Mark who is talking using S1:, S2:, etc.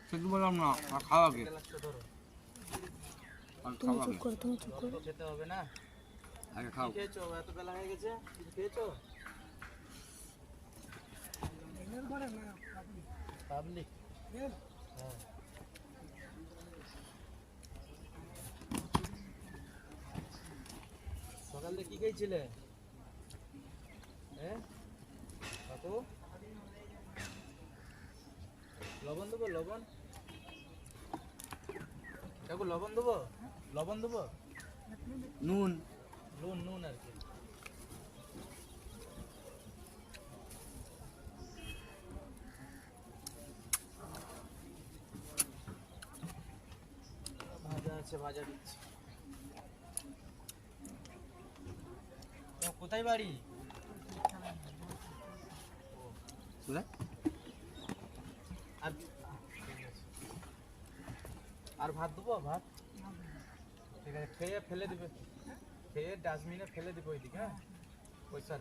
S1: সেটা বললাম না, আর খাওয়া কি? আর
S2: তুমি
S1: খাওয়া
S2: চুপ
S1: কি?
S2: করো, তুমি চুপ করো।
S3: খেতে হবে না?
S1: আগে
S3: কি
S1: খাও।
S3: খেয়েছো? এত বেলা হয়ে গেছে, কিছু খেয়েছো? পাবলিক? হ্যাঁ। সকাল থেকে কি খেয়েছিলে? হ্যাঁ কাকু, লবণ দেবো? লবণ কাকু, লবণ দেবো? লবণ দেবো?
S1: নুন।
S3: নুন, নুন আর কি। ভাজা আছে, ভাজা দিচ্ছি। তোমার কোথায় বাড়ি?
S1: কোথায়?
S3: আর ঠিক আছে। আর ভাত দেবো? ভাত ঠিক আছে, খেয়ে ফেলে দিবে, খেয়ে ডাস্টবিনে ফেলে দিবে ওইদিকে। হ্যাঁ, পয়সা